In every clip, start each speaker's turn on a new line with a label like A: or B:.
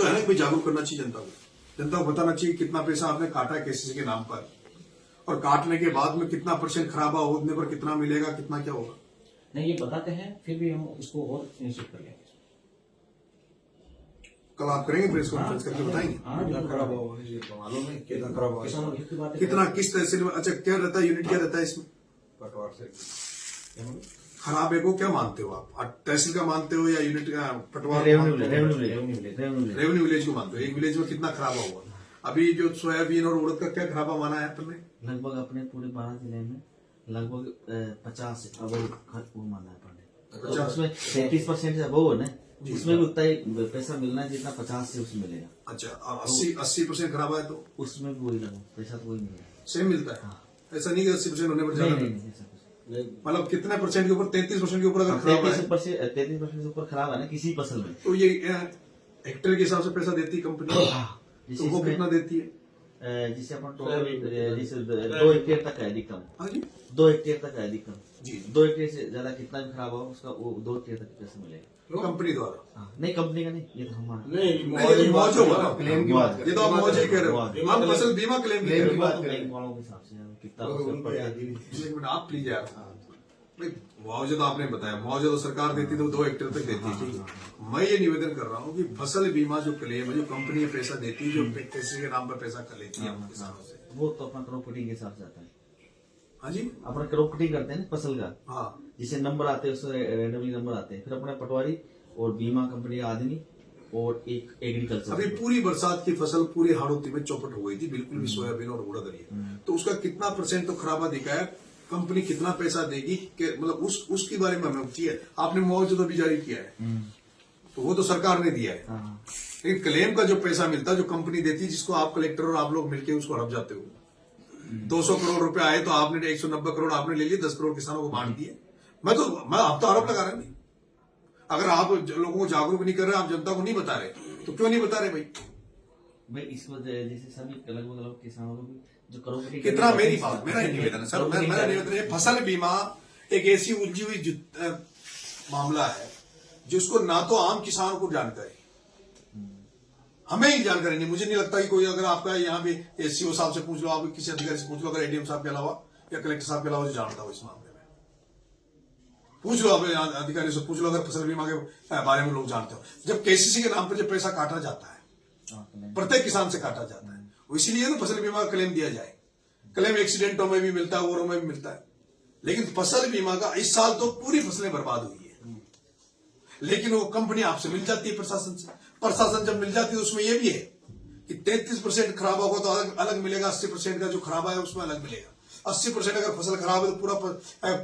A: तो है ना कोई जागरूक करना चाहिए जनता को। जनता को बताना चाहिए कितना पैसा आपने काटा है केसीसी के नाम पर, और काटने के बाद में कितना % खराबा होने पर कितना मिलेगा, कितना क्या होगा।
B: नहीं, ये बताते हैं, फिर भी हम इसको और निश्चित कर लेंगे।
A: कल आप करेंगे प्रेस कॉन्फ्रेंस करके बताएंगे
C: खराब हुआ है, ये मालूम है कितना खराब हुआ है।
B: किसानों की बात
A: कितना किस तहसील में। अच्छा क्या रहता है, यूनिट क्या रहता है इसमें
C: पटवार से
A: खराब है को क्या मानते हो आप, तहसील का मानते हो या यूनिट का, पटवार
B: रेवेन्यू
A: रेवेन्यू विलेज को मानते हो। एक विलेज में कितना खराबा हुआ। अभी जो सोयाबीन और उड़द का क्या खराबा माना है आपने।
D: लगभग अपने पूरे 12 जिले में लगभग 50 अब वो माना है पड़े।
A: 50
D: उसमें 33% वो है ना, उसमें भी उतना ही पैसा मिलना है जितना 50 से उसमें मिलेगा।
A: अच्छा, और 80% खराबा है तो
D: उसमें भी वही लगा पैसा तो वही मिलेगा,
A: सेम मिलता है। ऐसा नहीं कि 80% होने पर ज्यादा
D: नहीं ऐसा कुछ।
A: मतलब कितने % के ऊपर, 33% के ऊपर अगर खराब है
D: 33% से ऊपर खराब है ना किसी फसल में,
A: तो ये हेक्टेयर के हिसाब से पैसा देती है कंपनी। तो वो कितना देती है।
D: जिसे अपन टोटल जिसे 2 हेक्टेयर तक है अधिकतम।
A: हाँ जी,
D: 2 हेक्टेयर तक है अधिकतम
A: जी।
D: 2 हेक्टेयर से ज्यादा कितना भी खराब होगा उसका वो 2 हेक्टेयर तक पैसा मिलेगा
A: कंपनी द्वारा।
D: हाँ, नहीं कंपनी का नहीं, ये तो हमारा
C: नहीं
A: मौज होगा ना,
C: क्लेम की बात
A: ये तो आप मौज ही कह रहे हो। हम फसल बीमा क्लेम की
C: की बात
D: बैंक वालों के हिसाब से कितना उसमें पड़ जाएगा।
A: एक मिनट आप प्लीज यार भाई, मुआवजा तो आपने बताया, मुआवजा तो सरकार देती तो 2 हेक्टेयर तक देती है। मैं ये निवेदन कर रहा हूँ कि फसल बीमा जो क्लेम है, जो कंपनी पैसा देती है, जो किसी के नाम पर पैसा कर लेती है हम किसानों से,
D: वो तो अपना क्रॉप कटिंग के हिसाब से आता है।
A: हाँ जी,
D: अपना क्रॉप कटिंग करते हैं ना फसल का,
A: हाँ
D: जिसे नंबर आते हैं उसमें रैंडमली नंबर आते हैं, फिर अपने पटवारी और बीमा कंपनी का आदमी और एक एग्रीकल्चर।
A: अभी पूरी बरसात की फसल पूरी हाड़ोती में चौपट हो गई थी, बिल्कुल भी सोयाबीन और उड़द रही। तो उसका कितना % तो खराबा दिखा है, कंपनी कितना पैसा देगी, मतलब उसके बारे में हमें चाहिए। आपने मुआवजा तो भी जारी किया है, तो वो तो सरकार ने दिया है।
D: हाँ।
A: लेकिन क्लेम का जो पैसा मिलता है, जो कंपनी देती है, जिसको आप कलेक्टर और आप लोग मिलकर उसको हड़प जाते हो। 200 करोड़ रुपए आए तो आपने 190 करोड़ आपने ले लिए, 10 करोड़ किसानों को बांट दिए। मैं आप तो आरोप लगा रहे नहीं। अगर आप लोगों को जागरूक नहीं कर रहे, आप जनता को नहीं बता रहे, तो क्यों नहीं बता रहे भाई।
D: भाई इसको जैसे सभी लगभग किसानों को भी जो क्रॉप कटिंग
A: कितना, मेरी बात, मेरा निवेदन है सर, मेरा निवेदन है, फसल बीमा एक ऐसी उलझी हुई मामला है जिसको ना तो आम किसानों को जानकारी, हमें ही जानकारी नहीं। मुझे नहीं लगता कि कोई, अगर आपका यहाँ पे एससीओ साहब से पूछ लो, आप किसी अधिकारी से पूछ लो, अगर एडीएम साहब के अलावा या कलेक्टर साहब के अलावा जो जानता हो इस मामले में, पूछ लो, आप अधिकारी से पूछ लो, अगर फसल बीमा के बारे में लोग जानते हो। जब केसीसी के नाम पर जब पैसा काटा जाता है, प्रत्येक किसान से काटा जाता है, इसीलिए ना फसल बीमा का क्लेम दिया जाए। क्लेम एक्सीडेंटों में भी मिलता है, औरों में भी मिलता है, लेकिन फसल बीमा का इस साल तो पूरी फसलें बर्बाद हुई है, लेकिन वो कंपनी आपसे मिल जाती है, प्रशासन से। प्रशासन जब मिल जाती है उसमें यह भी है कि 33% खराब होगा तो अलग मिलेगा, 80% का जो खराब है उसमें अलग मिलेगा। 80% अगर फसल खराब है तो पूरा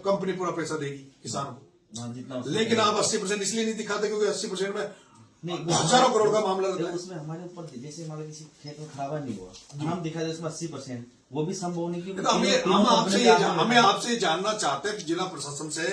A: कंपनी पूरा पैसा देगी किसान को। लेकिन आप 80% इसलिए नहीं दिखाते क्योंकि 80% में हजारों करोड़ का मामला रहता है।
D: उसमें हमारे ऊपर जैसे हमारे किसी खेत में खराबा नहीं हुआ, हम दिखा दे उसमें 80%, वो भी संभव नहीं
A: तो हमें आपसे जानना चाहते हैं जिला प्रशासन से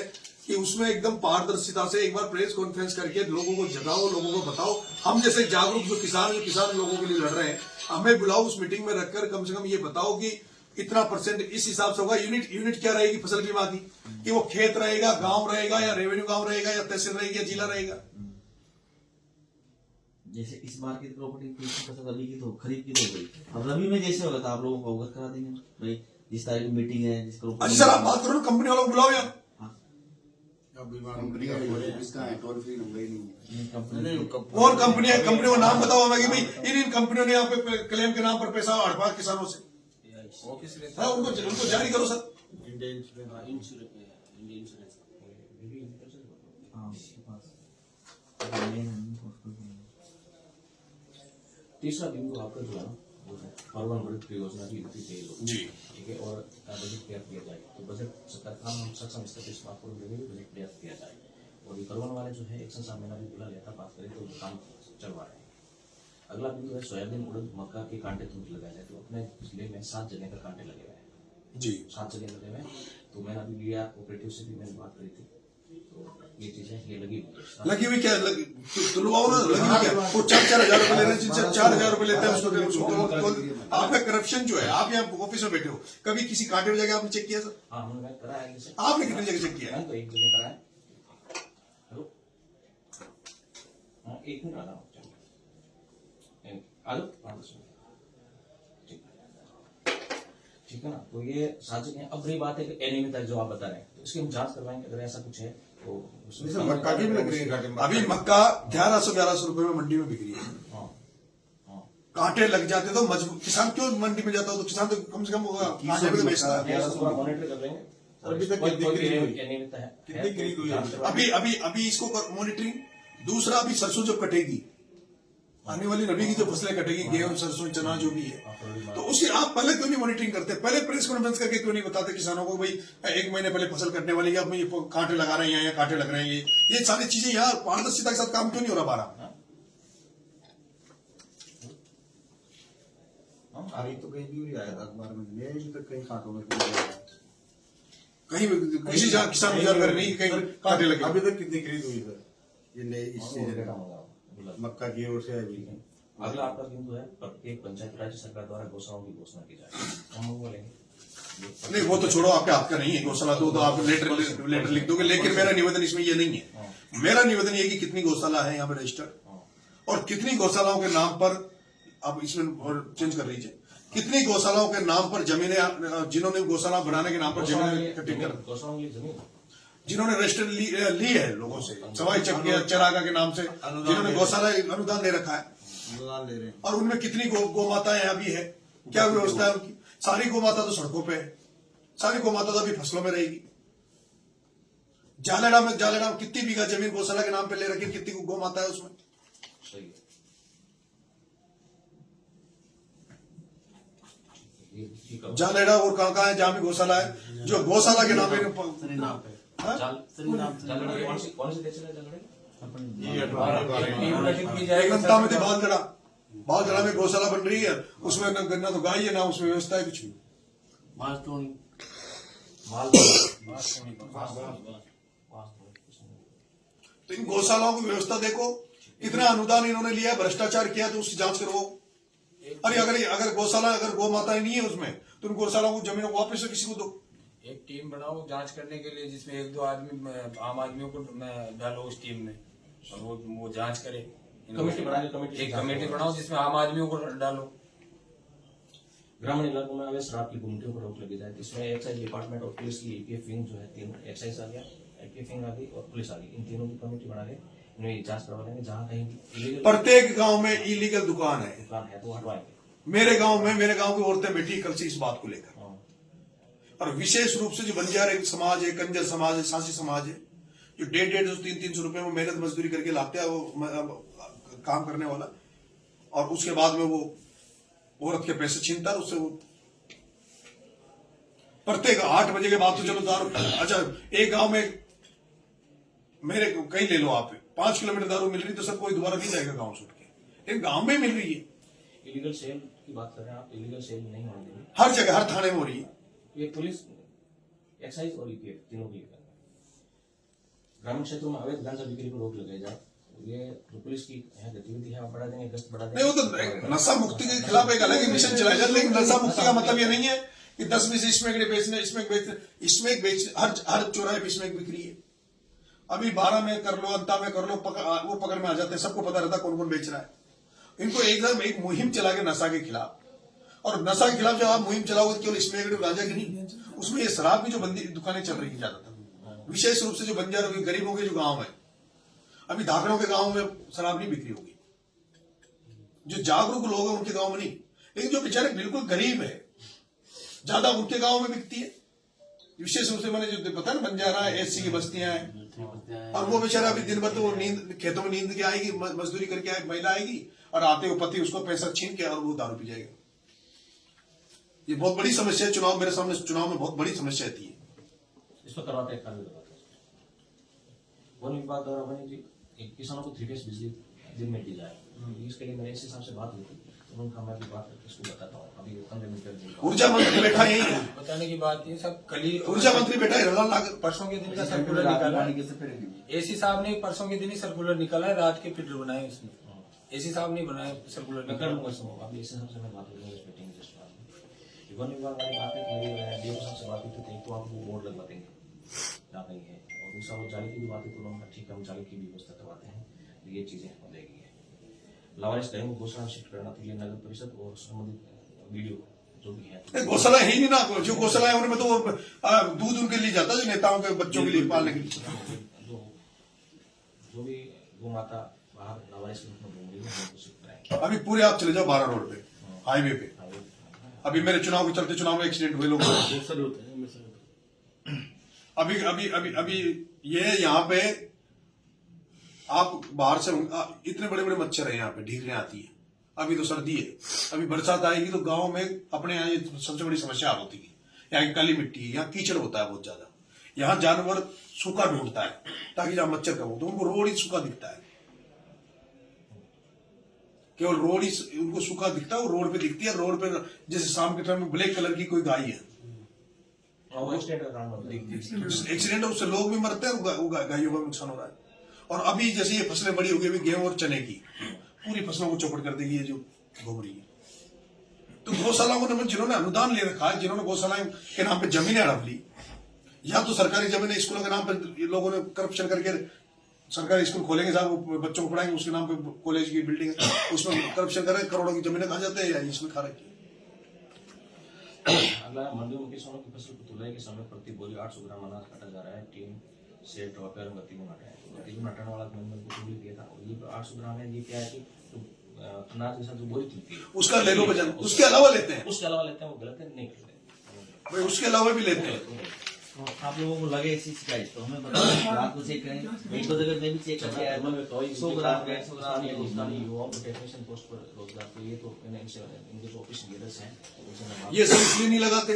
A: कि उसमें एकदम पारदर्शिता से एक बार प्रेस कॉन्फ्रेंस करके लोगों को जगाओ, लोगों को बताओ। हम जैसे जागरूक जो किसान लोगों के लिए लड़ रहे हैं, हमें बुलाओ उस मीटिंग में रखकर, कम से कम ये बताओ कि इतना % इस हिसाब से होगा। यूनिट क्या रहेगी फसल बीमा की, कि वो खेत रहेगा, गांव रहेगा, या रेवेन्यू गांव रहेगा, या तहसील रहेगी, या जिला रहेगा।
D: जैसे इस बार की प्रॉपर्टी की फसल रबी की तो खरीद की तो हो गई, अब रबी में जैसे होगा तो आप लोगों को अवगत करा देंगे भाई, जिस तारीख की मीटिंग है जिसको।
A: अच्छा सर, आप बात करो ना, कंपनी वालों को बुलाओ यार।
C: कंपनी का इसका टोल फ्री नंबर ही नहीं है।
A: कौन कंपनी है, कंपनी का नाम बताओ हमें कि भाई इन कंपनियों ने यहाँ पे क्लेम के नाम पर पैसा हड़पा किसानों से। हाँ, उनको जारी करो सर।
B: तीसरा बिंदु आपका जो है ना, वो है अर्बन वृत्त योजना की गति तेज हो
A: जी,
B: ठीक है, और बजट तैयार किया जाए। तो बजट सरकार का हम सक्षम स्तर पर स्मार्टफोन देने में बजट तैयार किया जाए। और ये करवन वाले जो है एक्शन साहब मैंने अभी बुला लिया था, बात करें तो काम चलवा रहे हैं। अगला बिंदु है सोयाबीन, उड़द, मक्का के कांटे तुरंत लगाए जाए। तो अपने जिले में 7 जगह का कांटे लगे हुए हैं
A: जी,
B: 7 जगह लगे हुए हैं। तो मैंने अभी लिया ऑपरेटिव से भी मैंने बात करी थी, तो ये चीजें ये
A: लगी हुई क्या तुलवाओ ना, लगी हुई क्या, वो 4-4 हजार रुपए ले रहे हैं, जिनसे 4,000 रुपए लेते हैं उसको। आपका करप्शन जो है, आप यहाँ ऑफिस में बैठे हो, कभी किसी कांटे में जाके आपने चेक किया सर?
B: हाँ हमने कराया है।
A: आपने कितनी जगह चेक किया है?
B: तो एक जगह कराया। हेलो, हाँ 1 मिनट आ रहा हूँ। आलो ठीक है ना। तो ये साजिश है। अब रही बात है कि अनियमितता जो आप बता रहे हैं, तो इसकी हम जांच करवाएंगे। अगर ऐसा कुछ है तो उसमें
C: मक्का की भी लग रही है घाटे में।
A: अभी मक्का 1100 रुपए में मंडी में बिक रही है।
B: हाँ हाँ
A: कांटे लग जाते तो मजबूत किसान क्यों मंडी में जाता हो, तो किसान तो कम से कम कांटे में तो बेचता है।
B: मॉनिटर कर लेंगे।
C: अभी तक कितनी खरीद हुई?
B: अनियमितता है,
C: कितनी खरीद हुई है?
B: जांच करवाएंगे।
A: अभी अभी अभी इसको मॉनिटरिंग। दूसरा, अभी सरसों जब कटेगी, आने वाली रबी की जो फसलें कटेगी, गेहूं, सरसों, चना जो भी है, तो उसकी आप पहले क्यों नहीं मॉनिटरिंग करते? पहले प्रेस कॉन्फ्रेंस करके क्यों नहीं बताते किसानों को, भाई 1 महीने पहले फसल कटने वाली है, अब ये कांटे लगा रहे हैं या कांटे लग रहे हैं, ये सारी चीजें यहाँ पारदर्शिता के साथ काम क्यों नहीं हो रहा बारह?
C: अभी तो कहीं भी आया था अखबार में, मैं अभी तक कहीं कांटों में नहीं आया।
A: कहीं किसी जगह किसान जानकारी नहीं, कहीं कांटे लगे।
C: अभी तक कितनी खरीद हुई सर ये नई इस
B: वो
C: सीजन
B: डेटा
C: में?
B: मंगाओ।
C: मक्का की ओर से अभी
B: अगला आपका बिंदु है प्रत्येक पंचायत राज्य सरकार द्वारा गौशालाओं की घोषणा की जाए। हम वो बोलेंगे
A: नहीं, वो तो छोड़ो, आपके हाथ का नहीं है गौशाला, तो आप लेटर लिख दोगे। लेकिन मेरा निवेदन इसमें ये नहीं है। मेरा निवेदन ये कि कितनी गौशाला है यहाँ पे रजिस्टर्ड, और कितनी गौशालाओं के नाम पर, आप इसमें और चेंज कर लीजिए, कितनी गौशालाओं के नाम पर जमीनें, जिन्होंने गौशाला बनाने के नाम पर जमीनें इकट्ठी कर,
B: गौशालाओं की जमीन
A: जिन्होंने रजिस्टर ली है लोगों से, सवाई चक्किया चरागा के नाम से, जिन्होंने गौशाला अनुदान ले रखा है,
C: अनुदान ले रहे हैं।
A: और उनमें कितनी गौ माताएं यहाँ भी है, क्या व्यवस्था है उनकी? सारी गौ माता तो सड़कों पे है, सारी गौ माता तो अभी फसलों में रहेगी। जालेड़ा में कितनी बीघा जमीन गौशाला के नाम पे ले रखी, कितनी गौ माता है उसमें?
B: सही है। ये ठीक है।
A: जालेड़ा और कहाँ है जहाँ भी गौशाला है, जो गौशाला के नाम पे हाँ?
B: कौन सी तहसील है जालड़े?
A: गन्ता में बालजड़ा में गौशाला बन रही है, उसमें न गन्ना तो गाय है, ना उसमें व्यवस्था है कुछ भी। तो इन गौशालाओं की व्यवस्था देखो, इतना अनुदान इन्होंने लिया है, भ्रष्टाचार किया, तो उसकी जांच करवाओ। अरे अगर गौशाला, अगर गौ माताएं नहीं है उसमें, तो उन गौशालाओं को जमीनों को वापस से किसी को दो।
E: एक टीम बनाओ जांच करने के लिए, जिसमें 1-2 आदमी आम आदमियों को डालो उस टीम में, और वो जांच करे।
B: कमेटी बना के कमेटी
E: एक कमेटी बनाओ जिसमें आम आदमियों को डालो।
B: ग्रामीण इलाकों में अवैध शराब की गुमटियों पर रोक लगी जाए। इसमें एक्साइज डिपार्टमेंट और पुलिस की एपीएफ विंग जो है, तीनों एक्साइज आ गया, एपीएफ विंग आ गई और पुलिस आ गई, इन तीनों की कमेटी बना के इन्हें जांच करवा लेंगे। जहाँ कहीं इलीगल
A: प्रत्येक गांव में इलीगल दुकान है।
B: दुकान है तो हटवाएंगे।
A: मेरे गांव की औरतें बैठी कल से इस बात को लेकर, और विशेष रूप से जो बंजारे समाज है, कंजर समाज है, सासी समाज है, जो 150-300 रुपए में मेहनत मजदूरी करके लाते हैं, वो काम करने वाला, और उसके बाद में वो औरत के पैसे छीनता है उससे। वो प्रत्येक 8 बजे के बाद तो चलो दारू, अच्छा एक गांव में मेरे कहीं ले लो आप, 5 किलोमीटर दारू मिल रही, तो सब कोई दोबारा नहीं जाएगा गांव छोड़ के, एक गांव में मिल रही है।
B: इलीगल सेल की बात कर रहे हैं आप, इलीगल सेल नहीं होने देंगे।
A: हर जगह, हर थाने में हो रही है।
B: ये पुलिस, एक्साइज और ईपीएफ तीनों की करना है। ग्रामीण क्षेत्रों में अवैध गांजा बिक्री पर रोक लगाई जाए। ये जो पुलिस की गतिविधि है, बढ़ा देंगे, गश्त बढ़ा देंगे।
A: नहीं, वो तो नशा मुक्ति के खिलाफ एक अलग मिशन चलाया जाए, लेकिन नशा मुक्ति का मतलब ये नहीं है कि 10 में से इसमें बेचने, इसमें बेच, हर चौराहे पे इसमें बिक्री है। अभी 12 में कर लो, अंता में कर लो, वो पकड़ में आ जाते हैं, सबको पता रहता है कौन कौन बेच रहा है। इनको एकदम एक मुहिम चला के नशा के खिलाफ, और नशा के खिलाफ जब आप मुहिम चलाओगे, केवल इसमें गांजा की नहीं, उसमें ये शराब की जो बंदी दुकानें चल रही है ज्यादातर, विशेष रूप से जो बंजारों के, गरीबों के जो गांव है, अभी धाकड़ों के गांव में शराब नहीं बिक्री होगी, जो जागरूक लोग हैं उनके गांव में नहीं, लेकिन जो बेचारे बिल्कुल गरीब है, ज्यादा उनके गांव में बिकती है। विशेष रूप से मैंने जो पता ना, बंजारा है, एससी की बस्तियां हैं, और वो बेचारा अभी दिन भर तो नींद, खेतों में नींद के आएगी, मजदूरी करके आएगी, महिला आएगी, और आते हुए पति उसको पैसा छीन के और वो दारू पी जाएगा। ये बहुत बड़ी समस्या है। चुनाव मेरे सामने, चुनाव में बहुत बड़ी समस्या आती है।
B: इस पर करवाते हैं वन विभाग द्वारा वन्य जी किसानों को 3 फेज बिजली दिन में दी जाए। इसके लिए मेरे इस हिसाब से बात हुई थी, उन्होंने मैं भी बात करके इसको बताता हूँ। अभी 15 मिनट
A: ऊर्जा मंत्री बैठा यही है,
E: बताने की बात ये सब कल ही
A: ऊर्जा मंत्री बैठा है,
E: परसों के दिन का सर्कुलर निकाला है। एसी साहब ने परसों के दिन ही सर्कुलर निकाला है, रात के फिल्टर बनाए उसने, एसी साहब नहीं बनाए सर्कुलर।
B: मैं कर लूंगा अभी इस हिसाब से मैं बात करूंगा इस मीटिंग में। जस्ट वन विभाग वाली बात है, मेरी डीओ साहब से बात हुई थी, तो आपको बोर्ड लगवा देंगे जहाँ कहीं है, और दूसरा वो जाली की भी बात है, तो हम ठीक है, हम जाली की व्यवस्था करवाते हैं, ये चीजें हो जाएगी। लावारिस गए घोषणा शिफ्ट करना तो ये नगर परिषद और संबंधित वीडियो जो भी है
A: नहीं, गौशाला है ही नहीं ना, जो गौशाला है उनमें तो दूध उनके लिए जाता है, जो नेताओं के बच्चों के लिए पालने के लिए।
B: जो भी गौ माता बाहर लावारिस के रूप में घूम रही है उनको शिफ्ट कराएंगे।
A: अभी पूरे आप चले जाओ 12 रोड पे, हाईवे पे, अभी मेरे चुनाव के चलते चुनाव में एक्सीडेंट हुए लोग। अभी अभी अभी अभी ये यहाँ पे आप बाहर से इतने बड़े बड़े मच्छर है यहाँ पे, ढीकने आती है। अभी तो सर्दी है, अभी बरसात आएगी तो गांव में अपने यहाँ ये सबसे बड़ी समस्या होती है। यहाँ की काली मिट्टी है, यहाँ कीचड़ होता है बहुत ज्यादा, यहाँ जानवर सूखा ढूंढता है ताकि जहाँ मच्छर कम हो, तो उनको रोड ही सूखा दिखता है, केवल रोड ही उनको सूखा दिखता है, वो रोड पे दिखती है। रोड पे जैसे शाम के टाइम में ब्लैक कलर की कोई गाय है, एक्सीडेंट है, उससे लोग भी मरते हैं, गायों का नुकसान हो रहा है। और अभी जैसे ये फसलें बड़ी हो गई, गेहूं और चने की पूरी फसलों को चौपट कर देगी ये जो घूम रही है। तो गौशालाओं को जिन्होंने अनुदान ले रखा है, जिन्होंने गौशाला के नाम पे जमीनें हड़प ली, या तो सरकारी जमीनें स्कूलों के नाम पे लोगों ने करप्शन करके सरकारी स्कूल खोलेंगे साहब, बच्चों को पढ़ाएंगे, उसके नाम पे कॉलेज की बिल्डिंग है, उसमें करप्शन कर रहे, करोड़ों की जमीनें खा जाते हैं, या इसमें खा रखी है।
B: अगला मंडियों में किसानों की फसल को तुलाई के समय प्रति बोरी 800 ग्राम अनाज काटा जा रहा है। टीम से ड्रॉप और गति में हटाया, तो गति में हटाने वाला मैंने को पूरी दिया था। और ये 800 ग्राम है, ये क्या है कि अनाज के साथ जो बोरी चलती है
A: उसका ले लो वजन, उसके अलावा लेते हैं,
B: उसके अलावा लेते हैं, वो गलत है, नहीं करते
A: भाई, उसके अलावा भी लेते हैं।
D: तो आप लोगों को लगे ऐसी शिकायत तो हमें बताओ, रात को चेक करें, एक दो जगह मैं भी चेक करके आया, 100 ग्राम 150 ग्राम
B: स्थानीय युवाओं को टेक्नीशियन पोस्ट पर रोजगार, तो ये तो इनके जो ऑफिस लीडर्स हैं
A: ये सब इसलिए नहीं लगाते,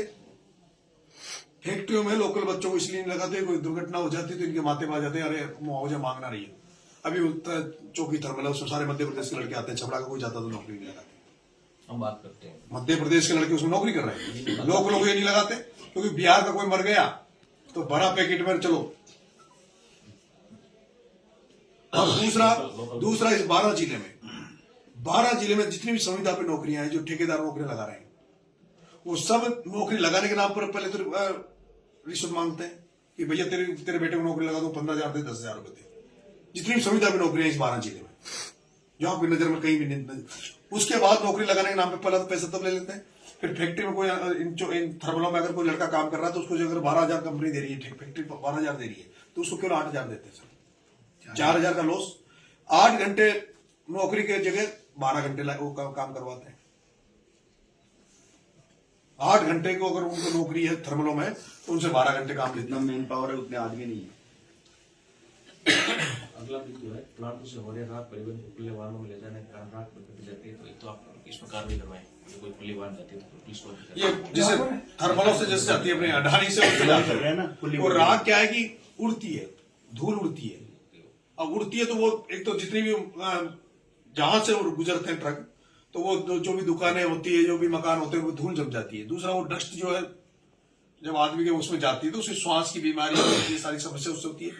A: फैक्ट्रियों में लोकल बच्चों को इसलिए नहीं लगाते, कोई दुर्घटना हो जाती तो इनके माथे में आ जाते हैं, अरे मुआवजा मांगना रही है। अभी चौकी थर्मल है, उसमें सारे मध्य प्रदेश के लड़के आते हैं, छपड़ा का कोई जाता तो नौकरी नहीं लगाते।
B: हम बात करते हैं
A: मध्य प्रदेश के लड़के उसमें नौकरी कर रहे हैं, लोग ये नहीं लगाते क्योंकि बिहार का कोई मर गया तो बड़ा पैकेट में चलो। और दूसरा इस 12 जिले में जितनी भी संविदा पे नौकरियां हैं, जो ठेकेदार नौकरियां लगा रहे हैं, वो सब नौकरी लगाने के नाम पर पहले तो रिश्वत मांगते हैं कि भैया तेरे बेटे को नौकरी लगा दो, 15,000 दे, 10,000 रुपए दे। जितनी भी संविदा पे नौकरियां इस 12 जिले में, जो आपकी नजर में कहीं भी नहीं, उसके बाद नौकरी लगाने के नाम पे पहले तो पैसा तब ले लेते हैं, फिर फैक्ट्री में कोई इन थर्मलों में अगर कोई लड़का काम कर रहा है तो उसको जो अगर 12,000 कंपनी दे रही है, फैक्ट्री 12,000 दे रही है, तो उसको केवल 8,000 देते हैं सर, 4,000 का लॉस। 8 घंटे नौकरी के जगह 12 घंटे वो काम करवाते हैं। 8 घंटे को अगर उनको नौकरी है थर्मलों में तो उनसे 12 घंटे काम लेते हैं।
C: मैन पावर है, उतने आदमी नहीं है।
B: अगला बिंदु है प्लांट से हो रहे रात परिवहन को खुले वाहनों में ले जाने के कारण रात में जाती है, तो एक तो आप इसमें कार्रवाई करवाएं, कोई खुली वाहन जाती है तो पुलिस को
A: ये जैसे थर्मलों से जैसे जाती है अपने अडानी से और रात क्या है कि उड़ती है, धूल उड़ती है। अब उड़ती है तो वो एक तो जितनी भी जहां से वो गुजरते हैं ट्रक, तो वो जो भी दुकानें होती है, जो भी मकान होते हैं, वो धूल जम जाती है। दूसरा वो डस्ट जो है जब आदमी के उसमें जाती है तो उससे श्वास की बीमारी, ये सारी समस्या उससे होती है।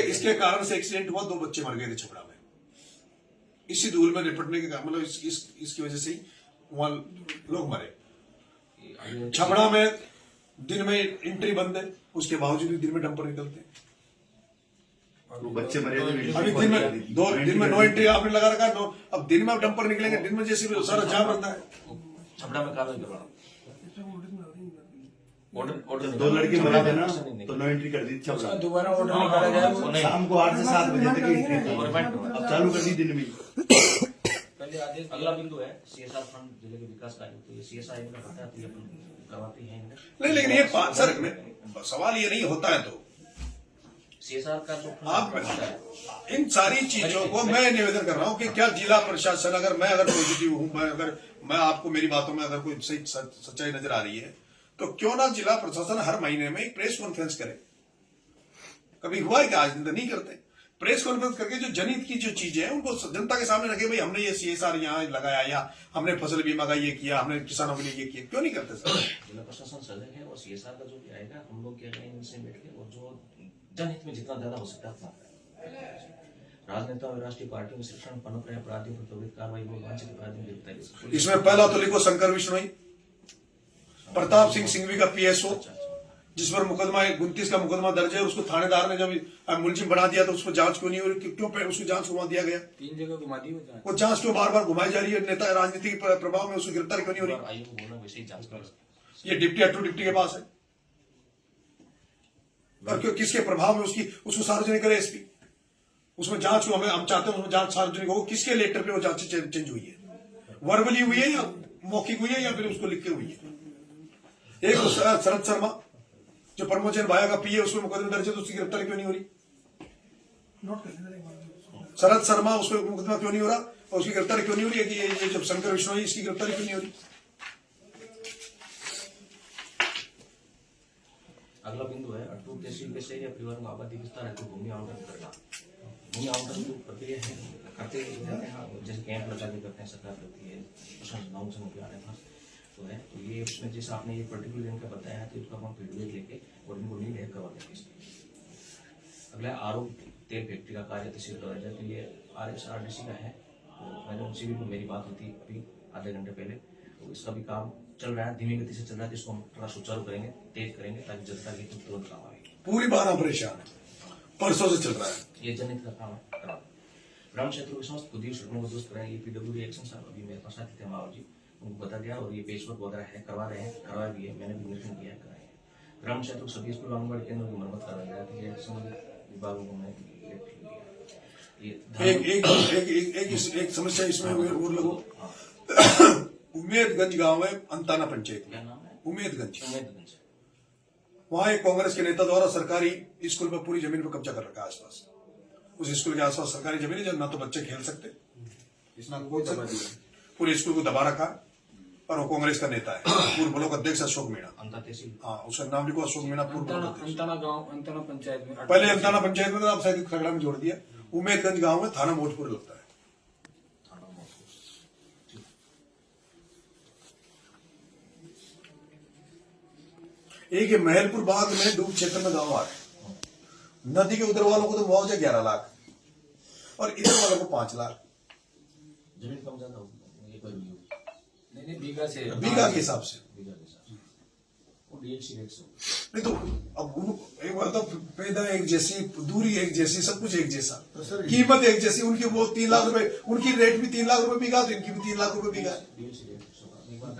A: इसके कारण से एक्सीडेंट हुआ, 2 बच्चे मर गए थे छपड़ा में, इसी धूल में निपटने के कारण, मतलब इसकी वजह से ही वहां लोग मरे। छपड़ा में दिन में एंट्री बंद है, उसके बावजूद भी दिन में डंपर निकलते हैं।
C: वो बच्चे मरे थे,
A: अभी दिन में नो एंट्री आपने लगा रखा है, अब दिन में डंपर निकलेंगे, दिन में जैसे भी सारा जाम रहता है।
B: छपड़ा में कार्रवाई करवाना, ऑर्डर
C: 2 लड़के मरे थे ना, तो नो एंट्री कर दी छपड़ा।
E: दोबारा ऑर्डर निकाला जाए,
C: शाम को 8 से 7 बजे तक एंट्री थी, अब चालू कर दी दिन में।
E: पहले आदेश।
B: अगला बिंदु है CSR फंड जिले के विकास कार्य, तो ये CSR का पता है करवाती है
A: नहीं, लेकिन ये सर सवाल ये नहीं होता है, तो
B: CSR का जो
A: आप इन सारी चीजों को मैं निवेदन कर रहा हूं कि क्या जिला प्रशासन, अगर पॉजिटिव हूं, मैं आपको मेरी बातों में अगर कोई सही सच्चाई नजर आ रही है, तो क्यों ना जिला प्रशासन हर महीने में एक प्रेस कॉन्फ्रेंस करे। कभी हुआ है कि आज दिन नहीं करते, प्रेस कॉन्फ्रेंस करके जो जनहित की जो चीजें हैं उनको जनता के सामने रखे, भाई हमने ये CSR यहाँ लगाया, या हमने फसल बीमा का ये किया, हमने किसानों के लिए ये किया, क्यों नहीं करते सर?
B: जिला प्रशासन सजग है और CSR का जो भी आएगा हम लोग क्या करेंगे, इनसे बैठ के और जो जनहित में जितना ज्यादा हो सकता है उतना। राजनेता और राष्ट्रीय पार्टियों में शिक्षण पनप रहे अपराधियों पर त्वरित कार्रवाई व वांछित अपराधियों की गिरफ्तारी।
A: इसमें पहला तो लिखो शंकर विश्नोई, प्रताप सिंह सिंघवी का PSO, जिस पर मुकदमा 29 का मुकदमा दर्ज है, उसको थानेदार ने जब मुलजिम बना दिया तो उसको जांच क्यों नहीं हो रही, क्यों पे उसको जांच घुमा दिया गया?
E: 3 जगह घुमा दी
A: वो जांच क्यों बार बार घुमाई जा रही है? नेता राजनीतिक प्रभाव में उसको गिरफ्तार क्यों नहीं हो रही?
B: आयोग को बोलना वैसे ही जांच कर
A: ये डिप्टी अट्टू डिप्टी के पास है, और क्यों किसके प्रभाव में उसको सार्वजनिक करे एसपी? उसमें जांच को हम चाहते हैं उसमें जांच सार्वजनिक हो। किसके लेटर पे वो जांच चेंज हुई है? वर्बली हुई है या मौखिक हुई है या फिर उसको लिख के हुई है? एक शरद शर्मा जो प्रमोचन भाया का पीए, उसमें मुकदमा दर्ज है तो उसकी गिरफ्तारी क्यों नहीं हो रही? शरद शर्मा उसको मुकदमा क्यों नहीं हो रहा और उसकी गिरफ्तारी क्यों नहीं हो रही है? कि ये जब शंकर विष्णु है इसकी गिरफ्तारी क्यों नहीं हो रही?
B: अगला बिंदु है अटूट तहसील के से या परिवार में आबादी विस्तार है तो भूमि आवंटन करना। भूमि आवंटन जो प्रक्रिया है करते रहते हैं, जैसे कैंप लगा के करते हैं, सरकार करती है, गाँव से मुझे आ रहे पास तो है। तो ये उसमें जैसे आपने ये पर्टिकुलर इनका बताया है तो इसका हम फीडबैक लेके और इनको नीड है करवा देंगे। अगला आरोप तेल फैक्ट्री का कार्य तहसील कराया जाए तो ये RSRDC का है। तो मैंने उनसे भी मेरी बात हुई थी अभी आधे घंटे पहले, तो इसका भी काम चल रहा है, धीमी गति से चल रहा है। तो इसको हम थोड़ा सुचारू करेंगे, तेज करेंगे ताकि जनता की तुरंत काम आए।
A: पूरी 12 परेशान है, परसों से चल रहा है
B: ये जनहित का काम है। ग्राम क्षेत्रों के समस्त खुदी सड़कों को दुरुस्त कराएं। ये PWD एक्शन साहब अभी मेरे पास आते थे माओ जी, उनको बता दिया और ये पेशवर्क वगैरह है करवा रहे हैं, करवा भी है, मैंने भी निरीक्षण किया है, कराए हैं। ग्राम क्षेत्रों सभी स्कूल आंगनबाड़ी केंद्रों की मरम्मत करवाई जा रही है, संबंधित विभागों को मैं
A: एक समस्या इसमें और लगो। उमेदगंज गांव है, अंताना पंचायत
B: क्या
A: में,
B: नाम है?
A: उमेदगंज।
B: उम्मीदगंज।
A: वहां एक कांग्रेस के नेता द्वारा सरकारी स्कूल पर पूरी जमीन पर कब्जा कर रखा है आसपास। उस स्कूल के आसपास सरकारी जमीन है, जब ना तो बच्चे खेल सकते, पूरे स्कूल को दबा रखा है। और वो कांग्रेस का नेता है, पूर्व ब्लॉक अध्यक्ष अशोक मीणा।
B: अंतर तहसील
A: हाँ, उसका नाम लिखो अशोक मीणा, पूर्व ब्लॉक अध्यक्ष।
E: अंताना गांव, अंताना पंचायत में,
A: पहले अंताना पंचायत में था, अब शायद खगड़ा में जोड़ दिया। उमेदगंज गांव में, थाना मोटपुर लगता है। एक ये महलपुर बाग में डूब क्षेत्र में गांव आ रहे हैं। नदी के उधर वालों को तो मुआवजा 11 लाख और इधर वालों को 5 लाख।
B: जमीन कम ज्यादा होगी, ये कोई भी होगी।
E: नहीं बीघा से,
A: बीघा के हिसाब से।
B: बीघा के हिसाब से वो DHC रेट से होगी।
A: नहीं तो अब एक बार तो पैदा एक जैसी, दूरी एक जैसी, सब कुछ एक जैसा, कीमत एक जैसी। उनकी वो 3 लाख रुपए, उनकी रेट भी 3 लाख रुपए बीघा, तो इनकी भी 3 लाख रुपए बीघा है।
B: DHC रेट से होगा। एक बार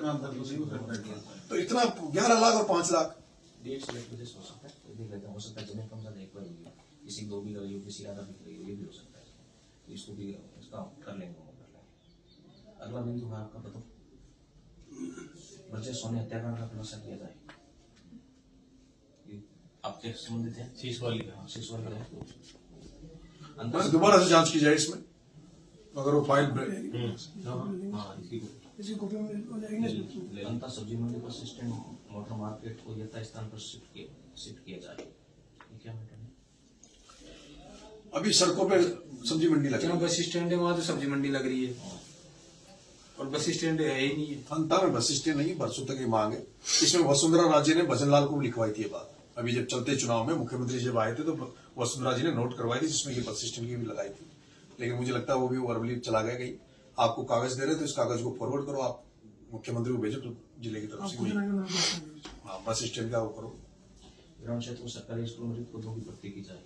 A: तो इतना 11 लाख और 5 लाख।
B: DHC रेट वजह से हो सकता है, कोई भी कहता है, हो सकता है जमीन कम ज्यादा एक बार होगी, किसी 2 बीघा रही हो, किसी आधा बीघा रही हो, ये भी हो सकता है। तो इसको भी इसका कर लेंगे, वो कर लेंगे। अगला बिंदु है आपका बताओ, बच्चे सोने हत्याकांड का खुलासा किया जाए। ये आपके संबंधित है? शीशवाली का, शीशवाली का है।
A: बस दोबारा से जांच की जाए इसमें, अगर वो फाइल
B: अंतर सब्जी मंडी बस स्टैंड मोटर मार्केट को यथा स्थान पर शिफ्ट किया जाए। ये क्या मैटर है?
A: अभी सड़कों पे सब्जी मंडी लगी
E: जहाँ बस स्टैंड है वहां तो सब्जी मंडी लग रही है, और बस स्टैंड है ही नहीं है।
A: अंता में बस स्टैंड नहीं, बरसों तक ये मांग है। इसमें वसुंधरा राजे ने भजनलाल को लिखवाई थी ये बात। अभी जब चलते चुनाव में मुख्यमंत्री जब आए थे तो वसुंधरा जी ने नोट करवाई थी, जिसमें ये बस स्टैंड की भी लगाई थी। लेकिन मुझे लगता है वो भी वर्बली चला गया। कहीं आपको कागज दे रहे तो इस कागज को फॉरवर्ड करो, आप मुख्यमंत्री को भेजो तो जिले की तरफ से। हाँ, बस स्टैंड का वो करो।
B: ग्राम क्षेत्र में सरकारी स्कूल में पदों की भर्ती की जाए।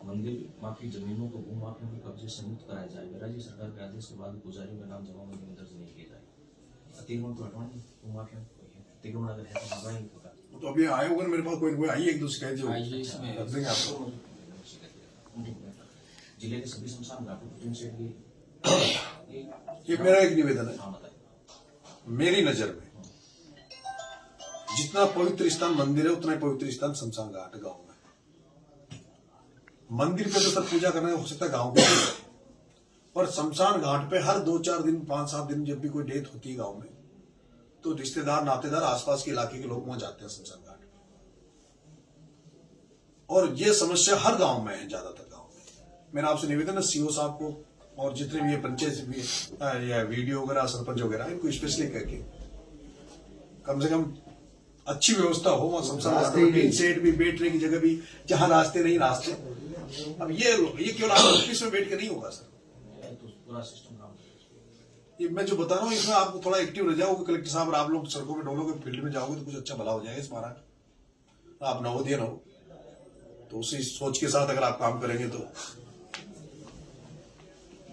B: मंदिर माफी जमीनों को भू माफियों के कब्जे से मुक्त कराया जाए। राज्य सरकार के आदेश के बाद पुजारियों का नाम जमाबंदी में दर्ज नहीं किया जाए। अतिक्रमण तो हटवाएंगे, भू माफियों को अतिक्रमण अगर है तो हटवाएंगे होगा।
A: तो अभी आए होगा मेरे पास कोई आई, एक दो शिकायत जो
E: आइए इसमें
A: रख देंगे आपको।
B: जिले के सभी शमशान घाटों को टीम सेट की।
A: ये मेरा एक निवेदन है।
B: हाँ बताइए।
A: मेरी नजर में जितना पवित्र स्थान मंदिर है उतना ही पवित्र स्थान शमशान घाट गांव में। मंदिर पे तो सब पूजा करना हो सकता है गांव के, और शमशान घाट पे हर 2-4 दिन 5-7 दिन जब भी कोई डेथ होती है गांव में, तो रिश्तेदार नातेदार आसपास के इलाके के लोग वहां जाते हैं शमशान घाट। और ये समस्या हर गांव में है, ज्यादातर गांव में। मेरा आपसे निवेदन है सीओ साहब को और जितने भी ये पंचायत भी या वीडियो वगैरह सरपंच वगैरह इनको स्पेशली करके कम से कम अच्छी व्यवस्था हो वहां शमशान सेट भी, बैठने की जगह भी, जहां रास्ते नहीं रास्ते। अब ये केवल ऑफिस में बैठ के नहीं होगा सर,
B: तो पूरा सिस्टम काम करेगा।
A: ये मैं जो बता रहा हूँ इसमें आपको थोड़ा एक्टिव रह जाओगे कलेक्टर साहब, और आप लोग सड़कों में डोलोगे, फील्ड में जाओगे तो कुछ अच्छा भला हो जाएगा इस बार। आप नवोदय न हो तो उसी सोच के साथ अगर आप काम करेंगे तो।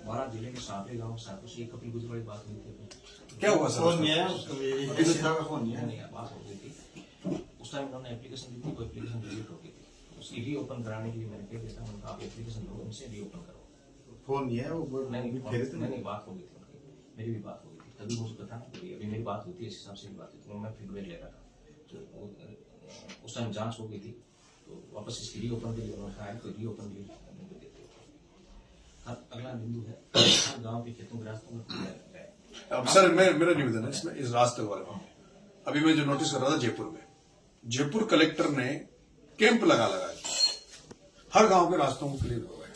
B: बारा जिले के सातवें गांव सातों से कपिल गुजर वाली बात हुई थी।
A: क्या हुआ सर?
B: नहीं, बात हो गई थी उस टाइम उन्होंने एप्लीकेशन दी थी, वो एप्लीकेशन डिलीट हो गई थी। उसकी रीओपन कराने के लिए मैंने कह दिया था उनका, आप एप्लीकेशन लो, उनसे रीओपन करो।
C: फोन नहीं है वो
B: नहीं, बात हो गई थी उनकी, मेरी भी बात हो गई थी, तभी मुझे पता ना, अभी मेरी बात हुई थी, इस हिसाब से भी बात हुई थी, मैं फीडबैक ले रहा था। तो उस टाइम जांच हो गई थी, तो वापस इसकी रीओपन के लिए उन्होंने कहा है, तो रीओपन भी देते हैं। अगला बिंदु है हर गाँव के खेतों के रास्तों में।
A: अब सर मेरा निवेदन है इसमें, इस रास्ते वाले में अभी मैं जो नोटिस कर रहा था जयपुर में, जयपुर कलेक्टर ने कैंप लगा हर गांव के रास्तों को क्लियर करवाया,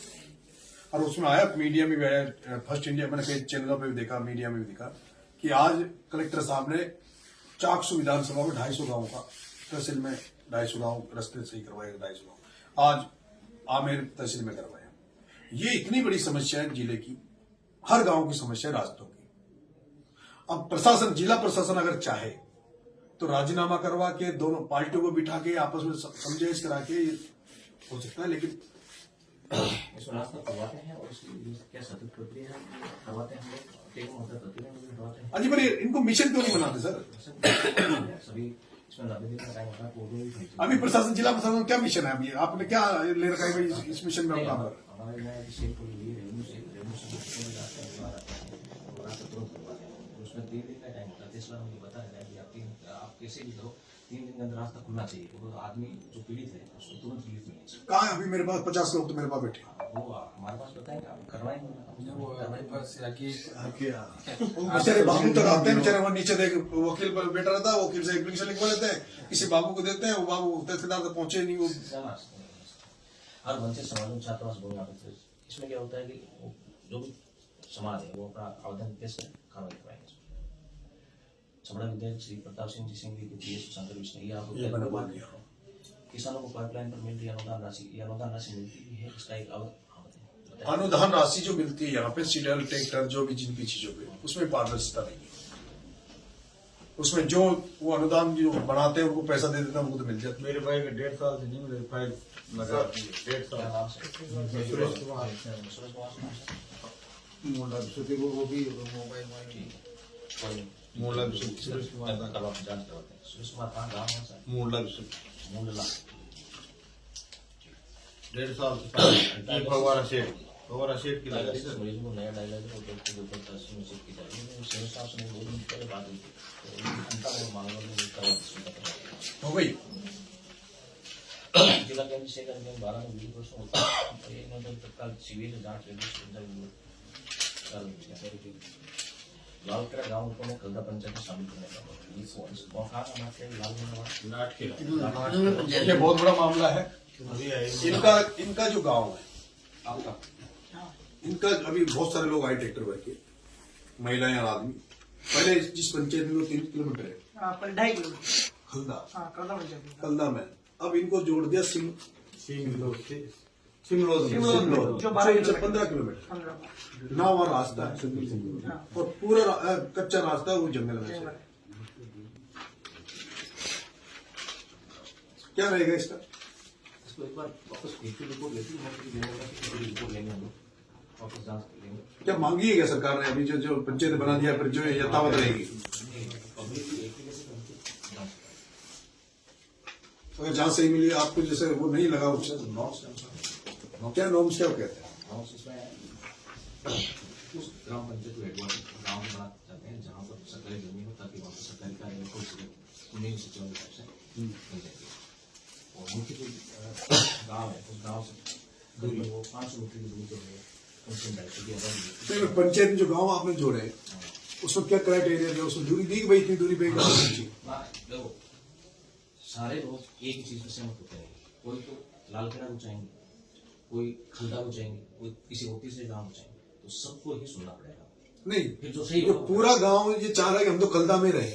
A: और उसमें आया, मीडिया में भी आया, फर्स्ट इंडिया, मैंने कई चैनलों पे भी देखा, मीडिया में भी देखा कि आज कलेक्टर साहब ने चाकसू विधानसभा में 250 गांव का, तहसील में 250 गांव रास्ते सही करवाए, 250 गांव आज आमेर तहसील में करवाया। ये इतनी बड़ी समस्या है जिले की, हर गांव की समस्या है रास्तों की। अब प्रशासन, जिला प्रशासन अगर चाहे तो राजीनामा करवा के दोनों पार्टियों को बिठा के आपस में समझाइश करा के हो सकता है, लेकिन
B: इसमें रास्ता करवाते हैं और इसकी क्या सतत प्रक्रिया है, करवाते हैं हम लोग, टेक होता करते हैं।
A: अजी पर इनको मिशन क्यों नहीं बनाते सर?
B: सभी इसमें 90 दिन का टाइम होता है, वो भी
A: अभी प्रशासन, जिला प्रशासन क्या मिशन है? अभी आपने क्या ले रखा है भाई इस मिशन में काम कर?
B: हमारे में सेल को लिए रेवेन्यू से जाते हैं, रास्ता तुरंत करवाते हैं, उसमें 3 दिन का टाइम होता है। इस बार मुझे बता रहा है कि आप कैसे भी करो, 3 दिन के अंदर रास्ता खुलना चाहिए, वो आदमी जो पीड़ित है उसको तुरंत रिलीफ मिलनी चाहिए।
A: कहाँ है अभी? मेरे पास 50 लोग तो मेरे पास बैठे,
B: वो हमारे पास बताएंगे, आप करवाएंगे,
A: बेचारे बाबू तक आते हैं, बेचारे वहाँ नीचे देख वकील पर बैठा रहता है, वकील से एप्लीकेशन लिखवा लेते हैं, किसी बाबू को देते हैं, वो बाबू तहसीलदार तक पहुंचे नहीं। वो
B: हर वंचित समाज में छात्रावास बोलना पड़ता है। इसमें क्या होता है कि जो भी समाज है वो अपना आवेदन कैसे कार्रवाई करवाएंगे। छबड़ा विधायक श्री प्रताप सिंह जी सिंह की सुशांत विष्णु किसानों को पाइपलाइन पर मिल रही अनुदान राशि, ये अनुदान राशि मिलती है, इसका एक
A: अनुदान राशि जो मिलती है यहाँ पे सीडर ट्रैक्टर जो भी जिन भी चीजों पे, उसमें पारदर्शिता नहीं है। उसमें जो वो अनुदान जो बनाते हैं उनको पैसा दे देते हैं, उनको तो मिल जाता है।
C: मेरे भाई का 1.5 साल से नहीं मिले, फाइल लगा 1.5 साल। सुरेश कुमार मोला सुती वो भी मोबाइल मोला सुरेश कुमार
B: जांच करवाते हैं। सुरेश कुमार कहाँ गाँव है सर?
C: मोला
B: मुंडला
C: 1.5 साल से फवारा सेट की लगा
B: इस मरीज को नया डायलॉग और डॉक्टर के ऊपर तस्वीर में की जा रही है। शेर साहब से 2 दिन पहले बात हुई थी, तो उनका वो मामला में करवा
A: हो गई।
B: जिला केंद्र से 12 में 20 वर्ष होता है, इन्होंने तत्काल शिविर जांच लालखेड़ा गांव को कलदा पंचायत में शामिल करने का
A: ये बहुत बड़ा मामला है। इनका जो गांव है आपका, इनका अभी बहुत सारे लोग आए ट्रैक्टर भर के, महिलाएं और आदमी। पहले जिस पंचायत में 3 किलोमीटर है,
F: 2.5 किलोमीटर
A: खलदा, कलदा में, अब इनको जोड़ दिया सिमरोद
F: जो
A: 15 किलोमीटर ना वहाँ रास्ता है, और पूरा कच्चा रास्ता है, वो जंगल में से। क्या रहेगा इसका?
B: इसको एक बार वापस रिपोर्ट लेती रिपोर्ट लेंगे हम लोग, वापस जांच कर लेंगे।
A: क्या मांगी है क्या सरकार ने? अभी जो पंचायत बना दिया, फिर जो यथावत रहेगी, अगर जहाँ सही मिली आपको, जैसे वो नहीं लगा उससे क्या नॉर्म्स क्या कहते हैं?
B: उस ग्राम पंचायत को हेडक्वार्टर गाँव में बना चाहते हैं जहाँ पर सरकारी जमीन हो, ताकि वहाँ पर सरकारी कार्य को उन्हीं से मिल जाएगी। और मुख्य जो गाँव है उस गाँव से दूरी वो 500 मीटर की दूरी पर है।
A: तो पंचायत में जो गाँव आपने जोड़े हैं उसमें क्या क्राइटेरिया है? उसमें दूरी दी भाई, इतनी दूरी पे
B: देखो सारे लोग एक ही चीज में सहमत होते हैं, कोई तो लालखेड़ा को चाहेंगे, कोई खलदा को चाहेंगे, कोई किसी और तीसरे गाँव को चाहेंगे, तो सबको ही सुनना पड़ेगा।
A: नहीं,
B: फिर जो सही
A: तो पूरा गांव ये चाह रहा है कि हम तो कलदा में रहे,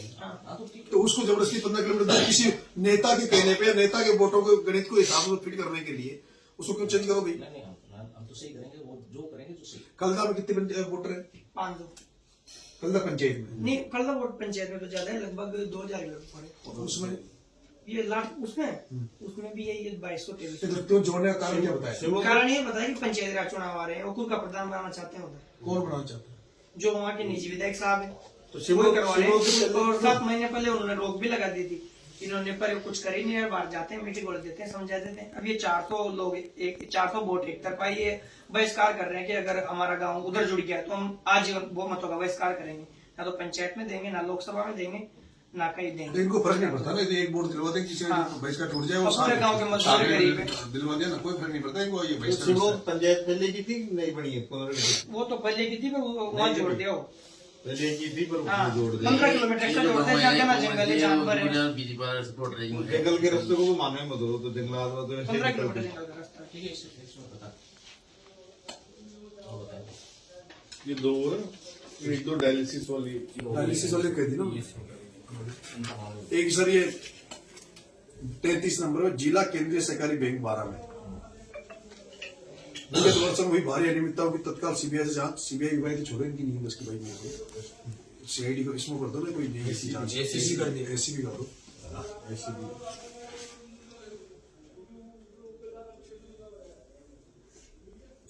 B: तो
A: उसको जबरदस्ती 15 किलोमीटर किसी नेता के कहने पे, नेता के वोटों को गणित को हिसाब में फिट करने के लिए उसको क्यों चेंज करो भाई?
B: नहीं, हम तो सही करेंगे, वो जो करेंगे जो सही।
A: कलदा में कितने वोटर है?
F: 500
A: कल पंचायत में
F: नहीं कल का वोट पंचायत में तो ज्यादा है, लगभग 2000 लोग पड़े।
A: और उसमें
F: ये लास्ट उसमें भी यही 2223
A: तो क्यों जोड़ने का कारण क्या बताया?
F: कारण ये बताया कि पंचायत राज चुनाव आ रहे हैं और खुद का प्रधान बनाना चाहते हैं उधर,
A: कौन बनाना चाहता है?
F: जो वहाँ के निजी विधायक साहब है
C: तो
F: वही करवा रहे हैं। और 7 महीने पहले उन्होंने रोक भी लगा दी थी, इन्होंने पर कुछ कर ही नहीं है, बाहर जाते हैं मीटिंग बोल देते हैं, समझा देते हैं। अब ये 400 लोग 400 वोट एक तरफा ये बहिष्कार कर रहे हैं कि अगर हमारा गांव उधर जुड़ गया तो हम आज वो मतों का बहिष्कार करेंगे, ना तो पंचायत में देंगे, ना लोकसभा में देंगे, ना कहीं
A: तो
F: देंगे।
A: इनको फर्क नहीं पड़ता ना, यदि एक वोट दिलवा दें किसी का
F: हाँ।
A: बहिष्कार टूट जाए, वो
F: और पूरे गांव के मजदूर गरीब है।
A: दिलवा दिया ना, कोई फर्क नहीं पड़ता इनको, ये
C: तो
A: बहिष्कार
C: सिमो
A: होता है।
C: पंचायत पहले की थी कि नहीं बनी है?
F: वो तो पहले की थी, वहाँ जोड़ दिया वो।
C: पहले की थी पर
F: हाँ,
C: उसमें जोड़ दिया।
F: 15 किलोमीटर का जोड़ते हैं, जहाँ जहाँ जंगल है, जानवर है।
C: जंगल के रास्ते को माने मत हो तो जंगलात में तो ऐसे
F: 15
C: निकलते
F: किलोमीटर
C: हैं।
F: जंगल का रास्ता है।
B: ठीक है, इसमें बता और बताइए।
C: ये दो है, एक तो डायलिसिस वाली
A: डायलिसिस वाले कह दी ना, एक सर ये 33 नंबर में जिला केंद्रीय सहकारी बैंक 12 में विगत वर्षों में हुई भारी अनियमितताओं की तत्काल सीबीआई से जांच। सीबीआई विभाग तो छोड़े इनकी नहीं बस की भाई मेरे सीआईडी को इसमें कर दो ना, कोई ऐसी जांच
E: ACB कर दिया।
A: एसीबी कर दो, एसीबी।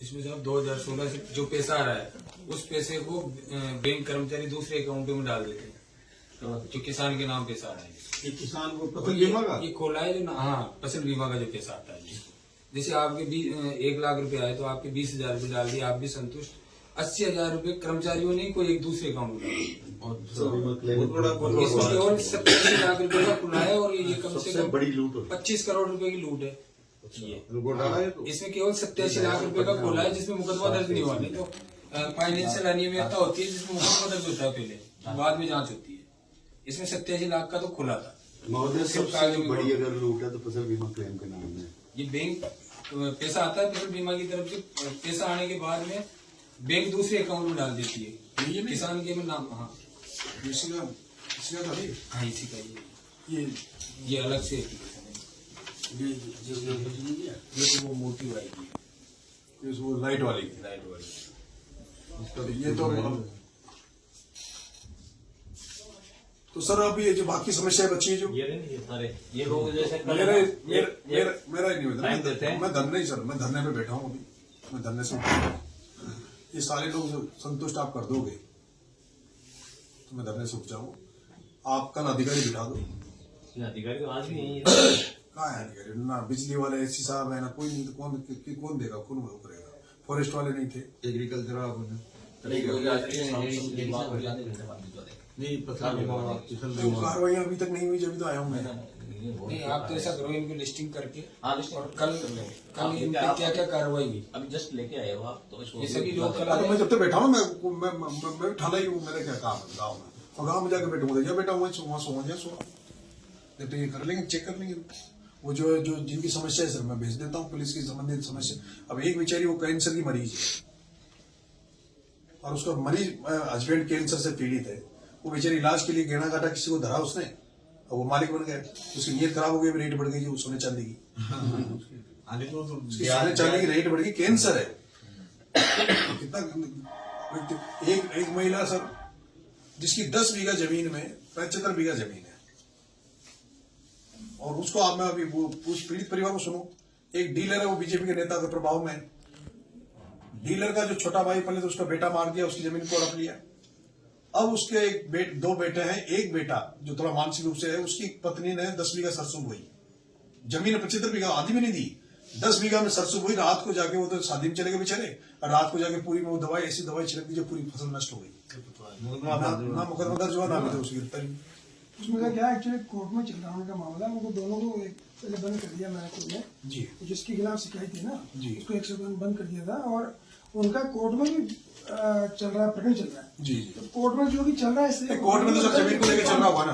E: इसमें जब 2016 से जो पैसा आ रहा है उस पैसे को बैंक कर्मचारी दूसरे अकाउंट में डाल देते हैं, जो किसान के नाम पैसा आ रहा है।
C: ये किसान को
E: और
C: फसल बीमा का
E: ये खोला है जो ना, हाँ फसल बीमा का जो पैसा आता है जी। जैसे आपके 1 लाख रुपए आए तो आपके 20,000 रुपए डाल दिए, आप भी संतुष्ट। 80,000 रुपए कर्मचारियों ने कोई एक दूसरे अकाउंट में डाल दिए।
C: बहुत बड़ा
E: और इसमें केवल 87 लाख रुपए का खुला है और ये कम से कम
C: बड़ी लूट होती
E: 25 करोड़ रुपए की लूट है। ये
C: है। डाला है तो
E: इसमें केवल 87 लाख रुपए का खोला है जिसमें मुकदमा दर्ज नहीं हुआ। नहीं तो फाइनेंशियल अनियमितता होती है जिसमें मुकदमा दर्ज होता है पहले, बाद में जांच होती है। इसमें 87 लाख का तो खुला था।
G: महोदय
E: सबसे
G: सबसे बड़ी अगर लूट है तो फसल बीमा क्लेम के नाम में
E: ये बैंक पैसा आता है फसल बीमा की तरफ से, पैसा आने के बाद में बैंक दूसरे अकाउंट में डाल देती है किसान के में नाम। हाँ
A: इसी का था नहीं?
E: हाँ इसी का ये अलग से
A: ये
E: ये तो वो मोटी वाली की
A: वो लाइट वाली की।
E: लाइट वाली।
A: ये तो सर अभी ये जो बाकी समस्याएं बची है जो
B: ये लोग जैसे
A: मेरा ही निवेदन है, मैं धरने ही सर, मैं धरने पे बैठा हूँ अभी, मैं धरने से ये सारे लोग जो संतुष्ट आप कर दोगे तो मैं धरने से उठ जाऊँ। आप कल अधिकारी बिठा दो।
B: अधिकारी तो आज भी यही है।
A: कहाँ है अधिकारी? ना बिजली वाले एसी साहब है ना कोई नहीं, तो कौन देगा, कौन वो करेगा? फॉरेस्ट वाले नहीं थे,
C: एग्रीकल्चर आपने नहीं फसल बीमा फसल
A: तो
C: बीमा
A: कार्रवाई अभी तक नहीं हुई, जब तो आया हूँ मैं।
E: नहीं आप तो ऐसा करो, इनको लिस्टिंग करके
B: हाँ, लिस्टिंग
E: और कल इन पे क्या क्या कार्रवाई हुई
B: अभी जस्ट लेके आए हो आप तो इसको
E: ये सभी लोग कल आ
A: अरे
E: रहे
A: मैं
E: हैं।
A: जब तक बैठा हूँ मैं ठाला ही हूँ, मेरा क्या काम है गाँव में, और गाँव में जाकर बैठूंगा, जब बैठा हुआ वहाँ सो जाए सो, जब तो ये कर लेंगे, चेक कर लेंगे वो जो जिनकी समस्या है सर, मैं भेज देता हूँ पुलिस की संबंधित समस्या। अब एक बेचारी वो कैंसर की मरीज है और उसका मरीज हस्बैंड कैंसर से पीड़ित है, वो बेचारी इलाज के लिए गहना काटा किसी को धरा उसने और वो मालिक बन गया, उसकी नीयत खराब हो गई, रेट बढ़ गई, सोने चांदी की,
C: आने को तो
A: उसकी सोने चांदी की रेट बढ़ गई, कैंसर है। कितना एक महिला सर जिसकी 10 बीघा जमीन में 75 बीघा जमीन है, और उसको आप मैं अभी वो पीड़ित परिवार को सुनो, एक डीलर है वो बीजेपी के नेता के प्रभाव में, डीलर का जो छोटा भाई पहले तो उसका बेटा मार दिया, उसकी जमीन को हड़प लिया। अब उसके दो बेटे हैं, एक बेटा जो थोड़ा मानसिक रूप से है, उसकी पत्नी ने 10 बीघा सरसों बोई, जमीन 75 बीघा आधी भी नहीं दी, 10 बीघा में सरसों बोई, रात को जाके वो तो शादी में चले गए बेचारे, और रात को जाके पूरी में वो दवाई ऐसी दवाई छिड़क दी जो पूरी फसल नष्ट हो गई। ना मुकदमा दर्ज हुआ, ना भी उसकी गिरफ्तारी।
H: उसमें का क्या एक्चुअली कोर्ट में चल रहा है उनका मामला, उनको दोनों को पहले बंद कर दिया मैंने कोर्ट में,
A: जी
H: जिसके खिलाफ शिकायत थी ना
A: जी।
H: उसको 101 बंद कर दिया था, और उनका कोर्ट में भी चल रहा है, प्रकरण चल रहा है।
A: जी
H: तो कोर्ट में जो भी चल रहा है इससे
A: कोर्ट में तो सब जमीन को लेकर चल रहा हुआ ना,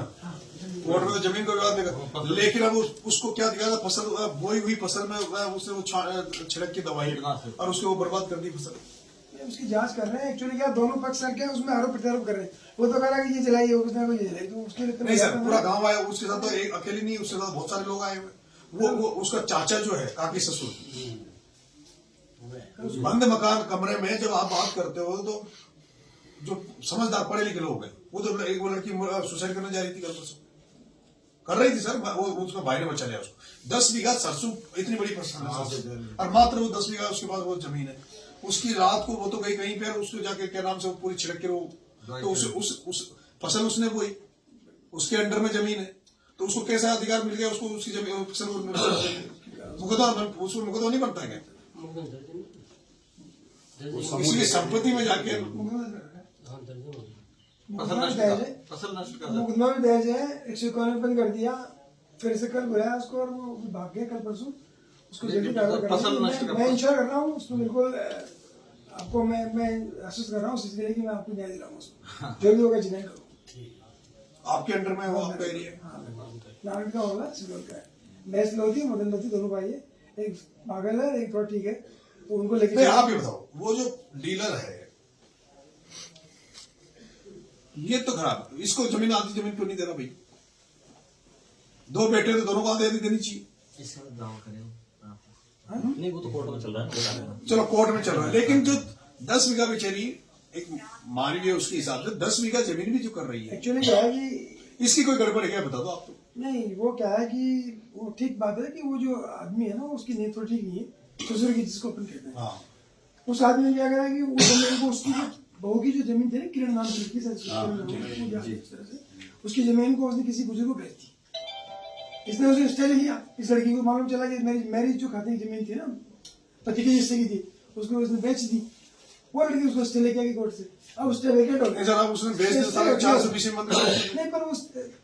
A: कोर्ट में तो जमीन को विवाद लेकर, लेकिन अब उसको क्या दिया था, फसल बोई हुई फसल में उसने वो छिड़क की दवाई और उसके वो बर्बाद कर दी फसल।
H: उसकी जांच कर रहे हैं एक्चुअली, क्या दोनों पक्ष क्या उसमें आरोप प्रत्यारोप कर रहे हैं। वो तो कह रहा है कि ये जलाई है, उसने ये जलाई, तो उसके लिए
A: नहीं सर, पूरा गांव आया उसके साथ, तो एक अकेली नहीं, उसके साथ बहुत सारे लोग आए हुए। वो उसका चाचा जो है काकी ससुर, बंद मकान कमरे में जब आप बात करते हो तो जो समझदार पढ़े लिखे लोग हैं, वो तो एक वो लड़की सुसाइड करने जा रही थी कल परसों, कर रही थी सर, वो उसका भाई ने बचा लिया उसको। 10 बीघा सरसों इतनी बड़ी फसल है और मात्र वो 10 बीघा उसके पास वो जमीन है। उसकी रात को वो तो गई कहीं पे, उसको जाके क्या नाम से वो पूरी छिड़क के वो तो उस फसल उसने बोई, उसके अंडर में जमीन है, तो उसको कैसा अधिकार मिल गया उसको उसकी जमीन फसल मुकदमा, उसको मुकदमा नहीं बनता क्या? इसलिए संपत्ति में जाके
C: फसल नष्ट कर
H: मुकदमा भी दर्ज है, 151 बंद कर दिया, फिर से कल बुलाया उसको और वो भाग गया कल परसों। उसको जल्दी कार्रवाई
C: फसल
H: करनी
C: नष्ट
H: है।
C: कर-
H: मैं इंश्योर कर रहा हूँ उसको, बिल्कुल आपको मैं आश्वस्त कर रहा हूँ सिलसिले की, मैं आपको न्याय दिलाऊंगा उसको, जो भी होगा जिन्हें करूँ।
A: आपके अंडर में वो आपका एरिया है।
H: नागरिक का होगा, सिलोन का है, मैं सिलोती मदन लोधी दोनों भाई है, एक पागल है एक थोड़ा ठीक है, तो उनको लेके
A: नहीं, आप ये बताओ, वो जो डीलर है ये तो खराब, इसको जमीन आधी जमीन क्यों नहीं दे रहा भाई? 2 बेटे तो दोनों को आधी आधी देनी चाहिए।
B: नहीं वो तो कोर्ट में चल रहा है।
A: चलो कोर्ट में चल रहा है, लेकिन जो 10 बीघा बेचारी एक मानवीय उसके हिसाब से 10 बीघा जमीन भी जो कर रही है,
H: एक्चुअली क्या है कि
A: इसकी कोई गड़बड़ है क्या, बता दो आप तो।
H: नहीं, वो क्या है कि वो ठीक बात है कि वो जो आदमी है ना उसकी नीयत तो ठीक नहीं है, ससुर की जिसको अपन कहते हैं,
A: हाँ
H: उस आदमी ने क्या करा कि वो जमीन को उसकी बहू की जो जमीन थी ना, किरण नाम की लड़की से, इस तरह से उसकी जमीन को उसने किसी बुजुर्ग को बेच दी। इसने उसे स्टे ले लिया, इस लड़की को मालूम चला कि मेरी जो खाते की जमीन थी ना पति की जिससे की थी, उसको उसने बेच दी। वो लड़की उसको स्टे लेके आई कोर्ट से, अब स्टे वेकेट हो
A: नहीं सर, आप उसने बेच दिया सारा 420 मंदिर।
H: नहीं, पर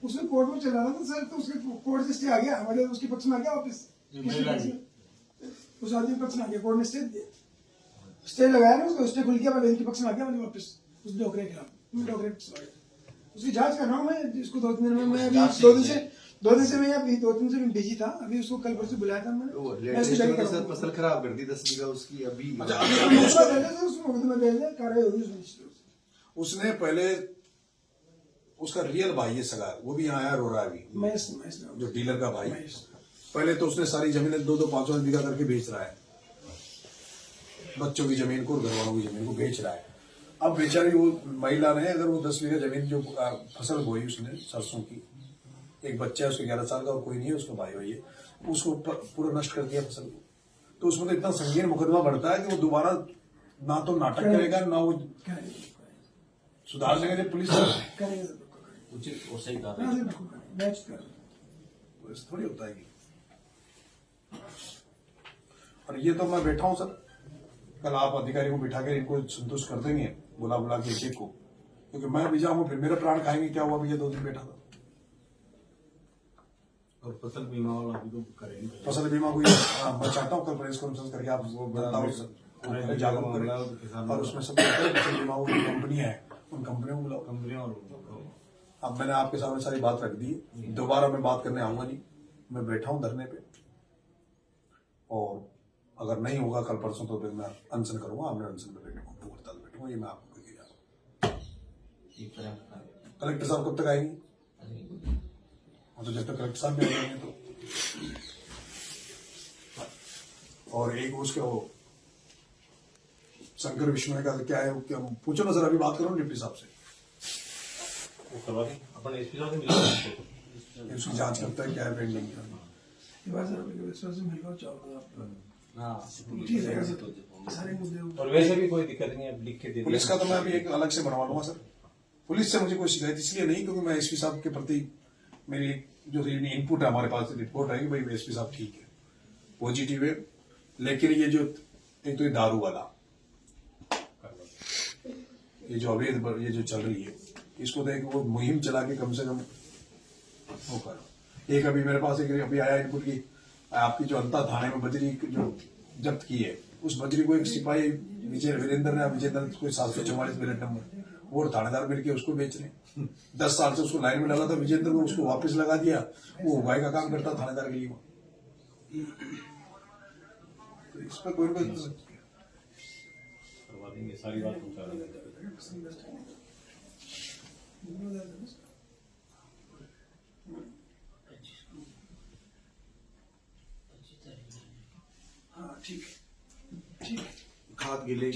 H: उसमें कोर्ट में चला रहा था सर, तो उसके कोर्ट से स्टे आ गया, हमारे उसके पक्ष में आ गया वापस, उस आदमी के पक्ष में आ गया, कोर्ट ने स्टे दिया, स्टे लगाया ना उसको, स्टे खुल गया, मतलब इनके पक्ष में आ गया, मतलब वापस उस डोकरे के खिलाफ, डोकरे के पक्ष में आ गया। उसकी जांच कर रहा हूँ मैं, इसको 2 दिन में, मैं अभी 2 दिन से मैं अभी 2 दिन से मैं बिजी था, अभी उसको कल परसों बुलाया था मैंने, मैं उसको जाके कर रहा हूँ।
G: फसल खराब कर दी 10 बीघा उसकी अभी।
A: अच्छा, अभी
H: उसको दे दे, उसको मुकदमा दे दे, कार्रवाई होगी उसमें निश्चित रूप से।
A: उसने पहले उसका रियल भाई है सगा, वो भी यहाँ आया रो रहा है अभी,
H: महेश
A: जो डीलर का भाई। पहले तो उसने सारी जमीनें 2-2 5-5 बीघा करके बेच रहा है, बच्चों की जमीन को और घर वालों की जमीन को बेच रहा है। अब बेचारी वो महिला ने, अगर वो 10 बीघा जमीन जो फसल बोई उसने सरसों की, एक बच्चा है उसके 11 साल का और कोई नहीं है, उसका भाई भाई है, उसको पूरा नष्ट कर दिया फसल को। तो उसमें तो इतना संगीन मुकदमा बढ़ता है कि वो दोबारा ना तो नाटक करेगा, ना वो सुधार लेंगे जब पुलिस
H: करेंगे,
B: उचित और सही
H: हाँ,
B: कार्रवाई।
H: बिल्कुल करेंगे, मैच कर
A: तो ऐसा थोड़ी होता है कि। और ये तो मैं बैठा हूं सर, कल आप अधिकारी को बिठा कर इनको संतुष्ट कर देंगे, बुला बुला के एक को, क्योंकि मैं भी जाऊंगा फिर मेरा प्राण खाएंगे। क्या हुआ भैया, 2 दिन बैठा था।
G: और फसल बीमा वाला भी तो करेंगे।
A: फसल बीमा को मैं चाहता हूँ कल प्रेस कॉन्फ्रेंस करके आप वो जागरूक करें, और उसमें सब फसल बीमा की कंपनी है, उन कंपनियों को बुलाओ।
G: कंपनियां
A: अब मैंने आपके सामने सारी बात रख दी, दोबारा मैं बात करने आऊंगा नहीं, मैं बैठा हूं धरने पे, और अगर नहीं होगा कल परसों तो फिर मैं अनशन करूंगा, आपने अनशन पे बैठूंगा, भूख हड़ताल बैठूंगा, ये मैं आपको कह जा रहा हूँ। कलेक्टर साहब कब तक आएंगे? तो जब तक कलेक्टर साहब भी आएंगे तो, और एक उसके वो शंकर विष्णु का क्या है, क्या पूछो ना सर, अभी बात करो डिप्टी साहब से,
C: अपन एसपी साहब से मिला
A: उसकी जांच करता है क्या है पेंडिंग।
H: ये बात सर, विश्वास से मिलकर चाहोगे आप,
B: हाँ
H: ठीक है सारे मुद्दे।
C: और वैसे भी कोई दिक्कत नहीं है, लिख के दे
A: पुलिस का तो मैं अभी एक अलग से बनवा लूंगा सर। पुलिस से मुझे कोई शिकायत इसलिए नहीं क्योंकि मैं एसपी साहब के प्रति मेरी जो इनपुट है, हमारे पास रिपोर्ट है कि भाई एसपी साहब ठीक है, पॉजिटिव है, लेकिन ये जो एक तो ये दारू वाला, ये जो अवैध ये जो चल रही है, इसको तो एक वो मुहिम चला के कम से कम वो करो। एक अभी मेरे पास एक अभी आया इनपुट की, आपकी जो अंता थाने में बजरी जो जब्त की है, उस बजरी को एक सिपाही वीरेंद्र ने, विजेंद्र कोई 744 मिनट नंबर, वो थानेदार मिलकर उसको बेच रहे। 10 साल से उसको लाइन में लगा था विजेंद्र को, उसको वापस लगा दिया, वो उगाई का काम करता थानेदार के लिए। तो इस पर कोई
C: करवा देंगे, सारी बात पहुंचा देंगे।
H: हाँ ठीक है, ठीक है।
G: खाद गिले